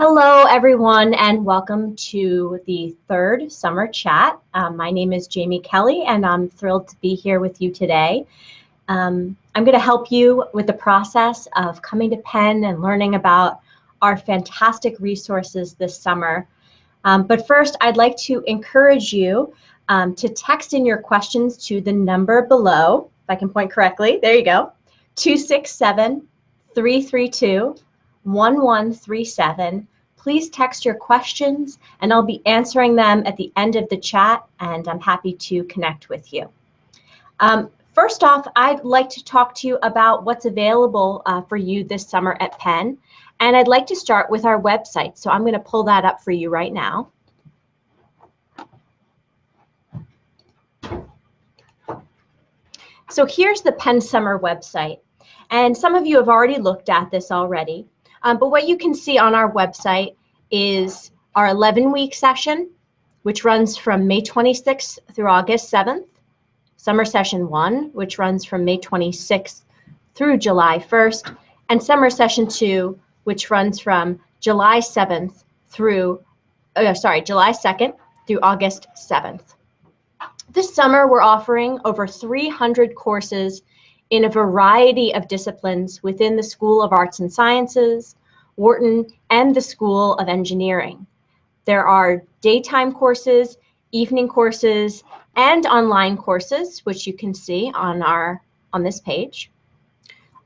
Hello, everyone, and welcome to the third summer chat. My name is Jaime Kelly, and I'm thrilled to be here with you today. I'm going to help you with the process of coming to Penn and learning about our fantastic resources this summer. But first, I'd like to encourage you to text in your questions to the number below, if I can point correctly. There you go, 267-332-1137. Please text your questions, and I'll be answering them at the end of the chat, and I'm happy to connect with you. First off, I'd like to talk to you about what's available for you this summer at Penn, and I'd like to start with our website. So I'm going to pull that up for you right now. So here's the Penn Summer website, and some of you have already looked at this already. But what you can see on our website is our 11-week session, which runs from May 26th through August 7th, Summer Session 1, which runs from May 26th through July 1st, and Summer Session 2, which runs from July 7th through, July 2nd through August 7th. This summer, we're offering over 300 courses in a variety of disciplines within the School of Arts and Sciences, Wharton, and the School of Engineering. There are daytime courses, evening courses, and online courses, which you can see on this page.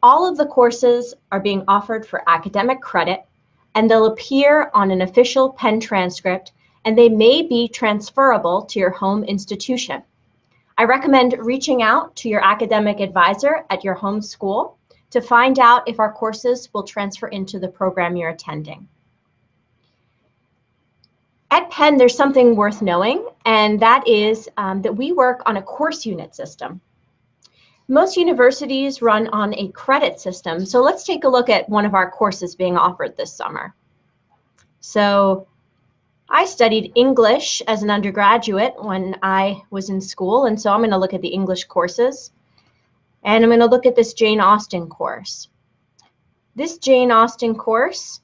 All of the courses are being offered for academic credit, and they'll appear on an official Penn transcript, and they may be transferable to your home institution. I recommend reaching out to your academic advisor at your home school to find out if our courses will transfer into the program you're attending. At Penn, there's something worth knowing, and that is that we work on a course unit system. Most universities run on a credit system, so let's take a look at one of our courses being offered this summer. So I studied English as an undergraduate when I was in school, and so I'm going to look at the English courses, and I'm going to look at this Jane Austen course. This Jane Austen course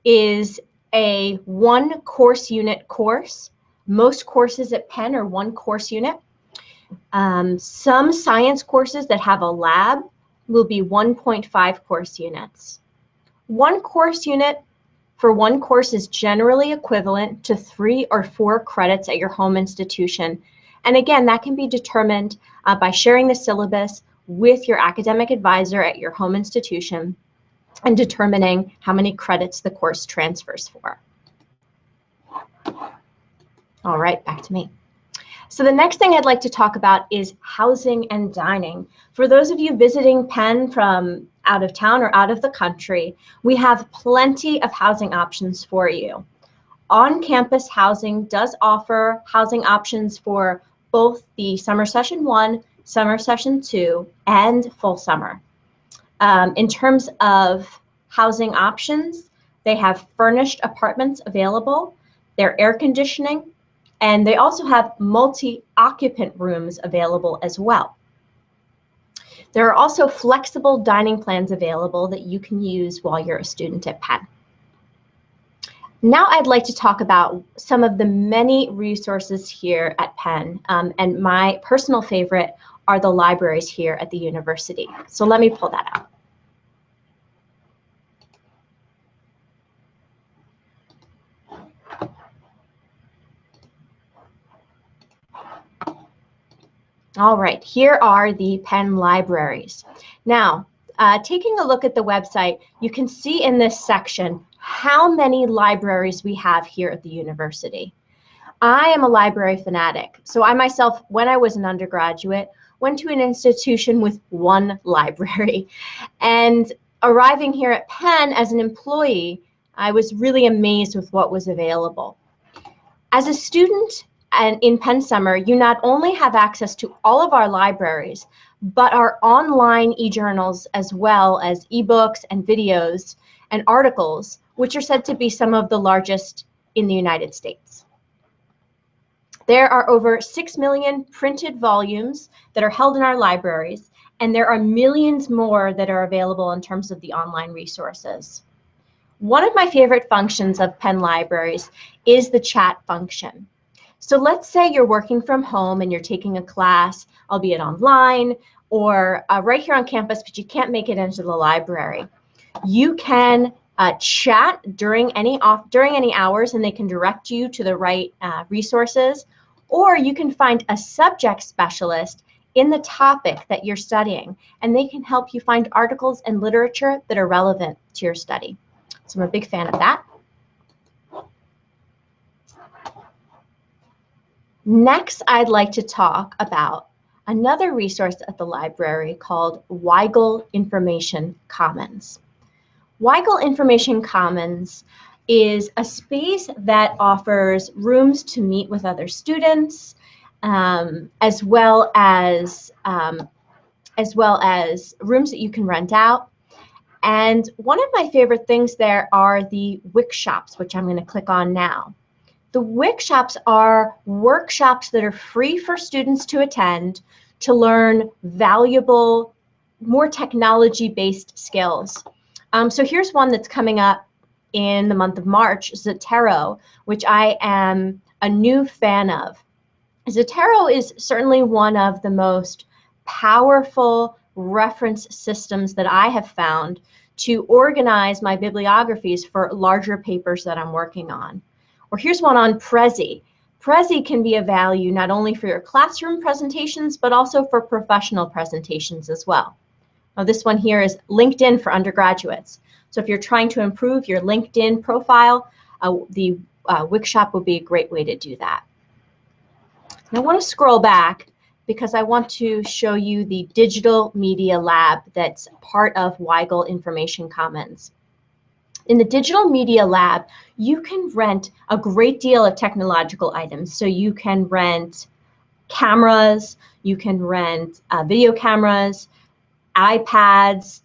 is a one course unit course. Most courses at Penn are one course unit. Some science courses that have a lab will be 1.5 course units. One course unit for one course is generally equivalent to 3 or 4 credits at your home institution. And again, that can be determined by sharing the syllabus with your academic advisor at your home institution and determining how many credits the course transfers for. All right, back to me. So the next thing I'd like to talk about is housing and dining. For those of you visiting Penn from out of town or out of the country, we have plenty of housing options for you. On-campus housing does offer housing options for both the Summer Session 1, Summer Session 2, and full summer. In terms of housing options, they have furnished apartments available, they're air conditioning, and they also have multi-occupant rooms available as well. There are also flexible dining plans available that you can use while you're a student at Penn. Now I'd like to talk about some of the many resources here at Penn, and my personal favorite are the libraries here at the university. So let me pull that out. All right, here are the Penn libraries. Now, taking a look at the website, you can see in this section how many libraries we have here at the university. I am a library fanatic, so I myself, when I was an undergraduate, went to an institution with one library. And arriving here at Penn as an employee, I was really amazed with what was available. As a student, and in Penn Summer, you not only have access to all of our libraries, but our online e-journals as well as ebooks and videos and articles, which are said to be some of the largest in the United States. There are over 6 million printed volumes that are held in our libraries, and there are millions more that are available in terms of the online resources. One of my favorite functions of Penn Libraries is the chat function. So let's say you're working from home and you're taking a class, albeit online, or right here on campus, but you can't make it into the library. You can chat during any hours, and they can direct you to the right resources, or you can find a subject specialist in the topic that you're studying, and they can help you find articles and literature that are relevant to your study. So I'm a big fan of that. Next, I'd like to talk about another resource at the library called Weigel Information Commons. Weigel Information Commons is a space that offers rooms to meet with other students, as well as rooms that you can rent out. And one of my favorite things there are the workshops, which I'm going to click on now. The workshops are workshops that are free for students to attend to learn valuable, more technology-based skills. So here's one that's coming up in the month of March, Zotero, which I am a new fan of. Zotero is certainly one of the most powerful reference systems that I have found to organize my bibliographies for larger papers that I'm working on. Or here's one on Prezi. Prezi can be of value not only for your classroom presentations, but also for professional presentations as well. Now this one here is LinkedIn for undergraduates. So if you're trying to improve your LinkedIn profile, the workshop would be a great way to do that. And I want to scroll back because I want to show you the Digital Media Lab that's part of Weigel Information Commons. In the Digital Media Lab, you can rent a great deal of technological items. So you can rent cameras, you can rent video cameras, iPads,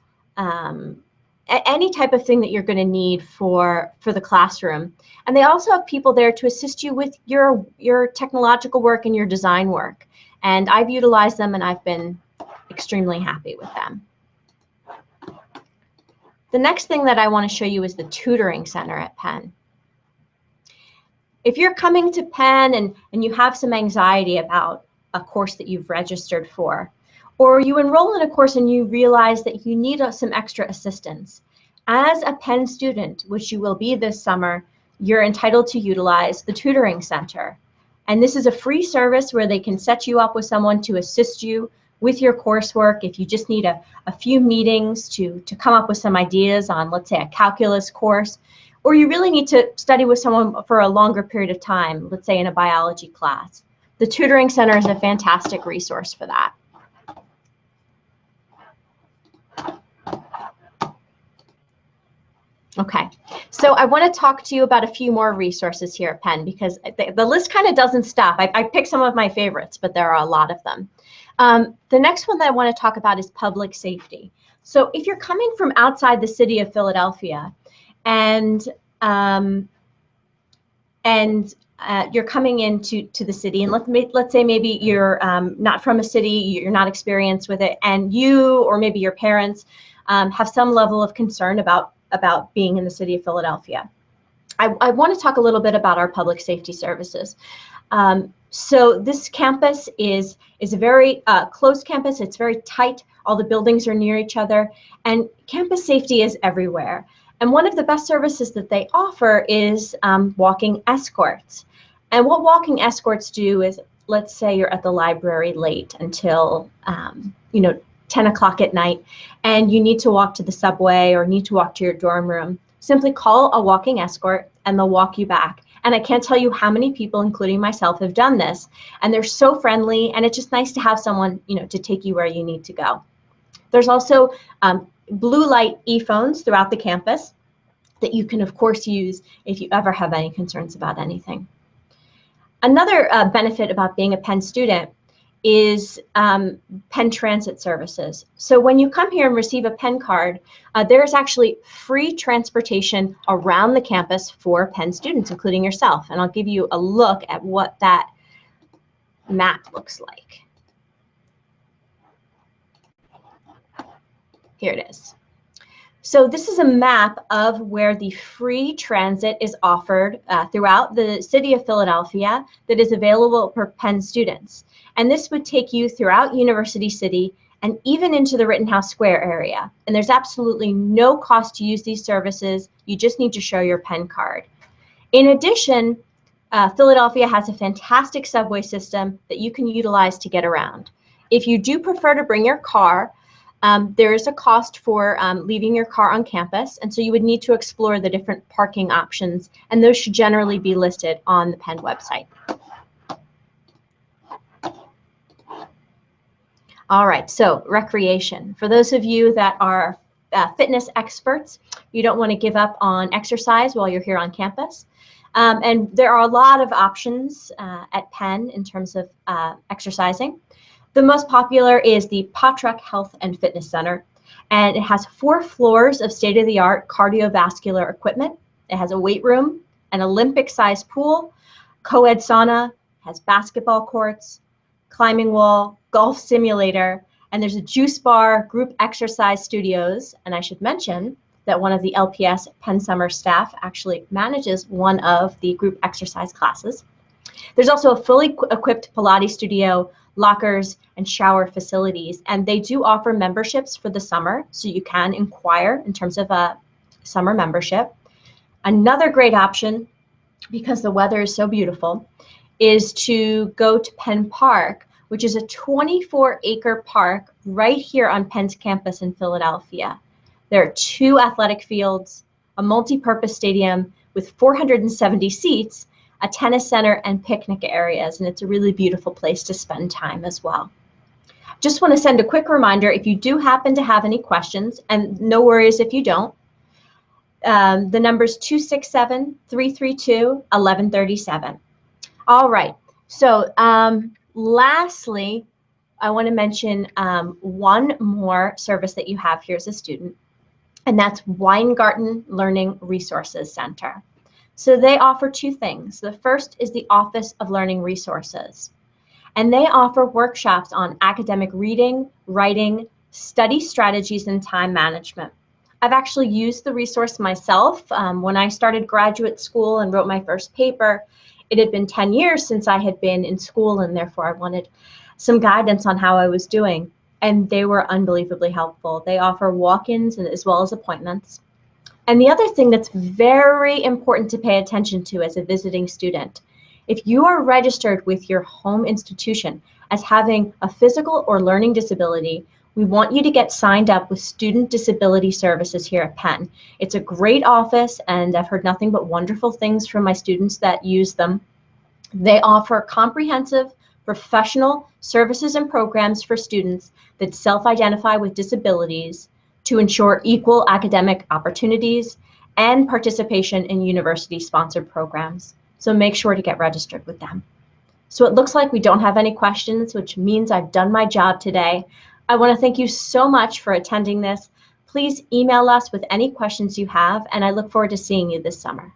any type of thing that you're going to need for the classroom. And they also have people there to assist you with your technological work and your design work. And I've utilized them and I've been extremely happy with them. The next thing that I want to show you is the tutoring center at Penn. If you're coming to Penn and you have some anxiety about a course that you've registered for, or you enroll in a course and you realize that you need some extra assistance, as a Penn student, which you will be this summer, you're entitled to utilize the tutoring center. And this is a free service where they can set you up with someone to assist you with your coursework. If you just need a few meetings to come up with some ideas on, let's say, a calculus course, or you really need to study with someone for a longer period of time, let's say in a biology class. The tutoring center is a fantastic resource for that. Okay, so I want to talk to you about a few more resources here at Penn because the list kind of doesn't stop. I picked some of my favorites, but there are a lot of them. The next one that I want to talk about is public safety. So if you're coming from outside the city of Philadelphia and you're coming into the city, and let's say maybe you're not from a city, you're not experienced with it, and you or maybe your parents have some level of concern about being in the city of Philadelphia. I want to talk a little bit about our public safety services. So this campus is a very close campus. It's very tight. All the buildings are near each other, and campus safety is everywhere. And one of the best services that they offer is walking escorts. And what walking escorts do is, let's say you're at the library late until 10 o'clock at night, and you need to walk to the subway or need to walk to your dorm room. Simply call a walking escort and they'll walk you back. And I can't tell you how many people, including myself, have done this. And they're so friendly, and it's just nice to have someone, to take you where you need to go. There's also blue light e-phones throughout the campus that you can, of course, use if you ever have any concerns about anything. Another benefit about being a Penn student is Penn Transit services. So when you come here and receive a Penn card, there's actually free transportation around the campus for Penn students, including yourself. And I'll give you a look at what that map looks like. Here it is. So this is a map of where the free transit is offered throughout the city of Philadelphia that is available for Penn students. And this would take you throughout University City and even into the Rittenhouse Square area. And there's absolutely no cost to use these services. You just need to show your Penn card. In addition, Philadelphia has a fantastic subway system that you can utilize to get around. If you do prefer to bring your car, there is a cost for leaving your car on campus, and so you would need to explore the different parking options, and those should generally be listed on the Penn website. All right, so recreation. For those of you that are fitness experts, you don't want to give up on exercise while you're here on campus. And there are a lot of options at Penn in terms of exercising. The most popular is the Pottruck Health and Fitness Center, and it has 4 floors of state-of-the-art cardiovascular equipment. It has a weight room, an Olympic-sized pool, co-ed sauna, has basketball courts, climbing wall, golf simulator, and there's a juice bar, group exercise studios, and I should mention that one of the LPS Penn Summer staff actually manages one of the group exercise classes. There's also a fully equipped Pilates studio, lockers, and shower facilities, and they do offer memberships for the summer, so you can inquire in terms of a summer membership. Another great option, because the weather is so beautiful, is to go to Penn Park, which is a 24-acre park right here on Penn's campus in Philadelphia. There are 2 athletic fields, a multi-purpose stadium with 470 seats, a tennis center, and picnic areas, and it's a really beautiful place to spend time as well. Just want to send a quick reminder, if you do happen to have any questions, and no worries if you don't, the number's 267-332-1137. All right, so lastly, I want to mention one more service that you have here as a student, and that's Weingarten Learning Resources Center. So they offer 2 things. The first is the Office of Learning Resources, and they offer workshops on academic reading, writing, study strategies, and time management. I've actually used the resource myself. When I started graduate school and wrote my first paper, it had been 10 years since I had been in school, and therefore I wanted some guidance on how I was doing, and they were unbelievably helpful. They offer walk-ins as well as appointments. And the other thing that's very important to pay attention to as a visiting student, if you are registered with your home institution as having a physical or learning disability, we want you to get signed up with Student Disability Services here at Penn. It's a great office, and I've heard nothing but wonderful things from my students that use them. They offer comprehensive professional services and programs for students that self-identify with disabilities to ensure equal academic opportunities and participation in university-sponsored programs. So make sure to get registered with them. So it looks like we don't have any questions, which means I've done my job today. I want to thank you so much for attending this. Please email us with any questions you have, and I look forward to seeing you this summer.